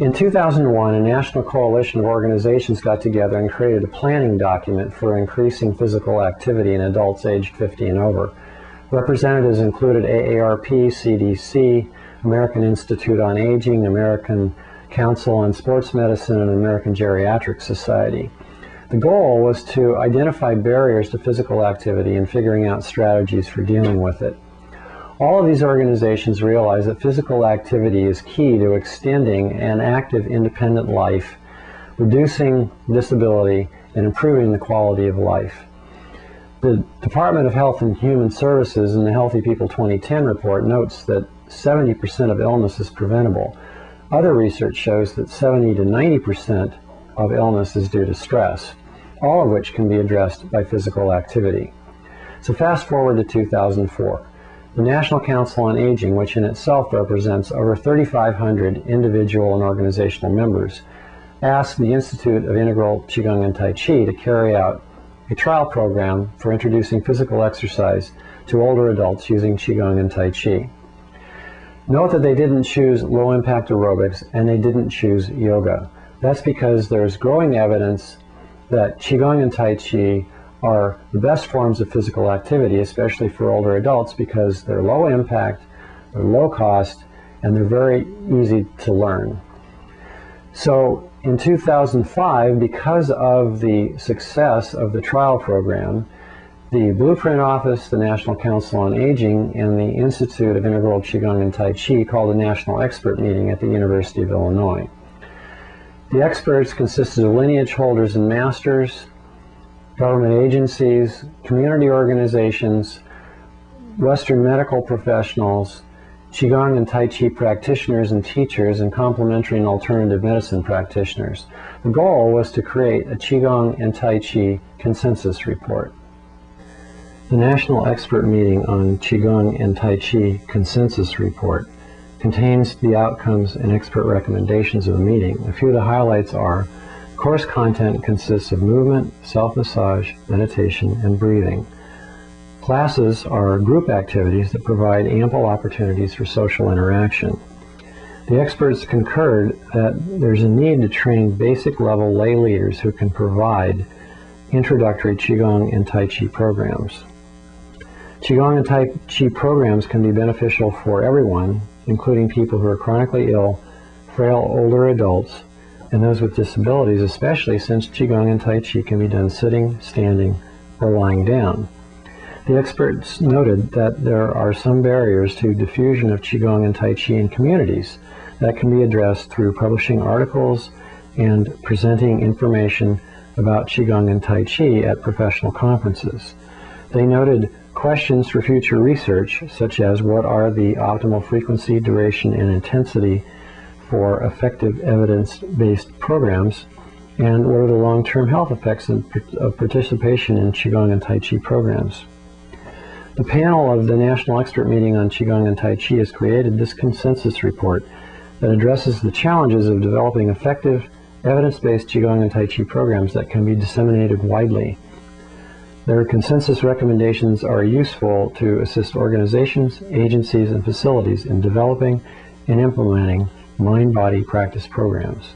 In 2001, a national coalition of organizations got together and created a planning document for increasing physical activity in adults aged 50 and over. Representatives included AARP, CDC, American Institute on Aging, American Council on Sports Medicine, and American Geriatric Society. The goal was to identify barriers to physical activity and figuring out strategies for dealing with it. All of these organizations realize that physical activity is key to extending an active, independent life, reducing disability, and improving the quality of life. The Department of Health and Human Services in the Healthy People 2010 report notes that 70% of illness is preventable. Other research shows that 70 to 90% of illness is due to stress, all of which can be addressed by physical activity. So fast forward to 2004. The National Council on Aging, which in itself represents over 3,500 individual and organizational members, asked the Institute of Integral Qigong and Tai Chi to carry out a trial program for introducing physical exercise to older adults using Qigong and Tai Chi. Note that they didn't choose low-impact aerobics and they didn't choose yoga. That's because there's growing evidence that Qigong and Tai Chi are the best forms of physical activity, especially for older adults, because they're low impact, they're low cost, and they're very easy to learn. So in 2005, because of the success of the trial program, the Blueprint Office, the National Council on Aging, and the Institute of Integral Qigong and Tai Chi called a national expert meeting at the University of Illinois. The experts consisted of lineage holders and masters, government agencies, community organizations, Western medical professionals, Qigong and Tai Chi practitioners and teachers, and complementary and alternative medicine practitioners. The goal was to create a Qigong and Tai Chi consensus report. The National Expert Meeting on Qigong and Tai Chi Consensus Report contains the outcomes and expert recommendations of the meeting. A few of the highlights are: course content consists of movement, self-massage, meditation, and breathing. Classes are group activities that provide ample opportunities for social interaction. The experts concurred that there's a need to train basic-level lay leaders who can provide introductory Qigong and Tai Chi programs. Qigong and Tai Chi programs can be beneficial for everyone, including people who are chronically ill, frail older adults, and those with disabilities, especially since Qigong and Tai Chi can be done sitting, standing, or lying down. The experts noted that there are some barriers to diffusion of Qigong and Tai Chi in communities that can be addressed through publishing articles and presenting information about Qigong and Tai Chi at professional conferences. They noted questions for future research, such as what are the optimal frequency, duration, and intensity for effective evidence-based programs, and what are the long-term health effects of participation in Qigong and Tai Chi programs. The panel of the National Expert Meeting on Qigong and Tai Chi has created this consensus report that addresses the challenges of developing effective, evidence-based Qigong and Tai Chi programs that can be disseminated widely. Their consensus recommendations are useful to assist organizations, agencies, and facilities in developing and implementing mind-body practice programs.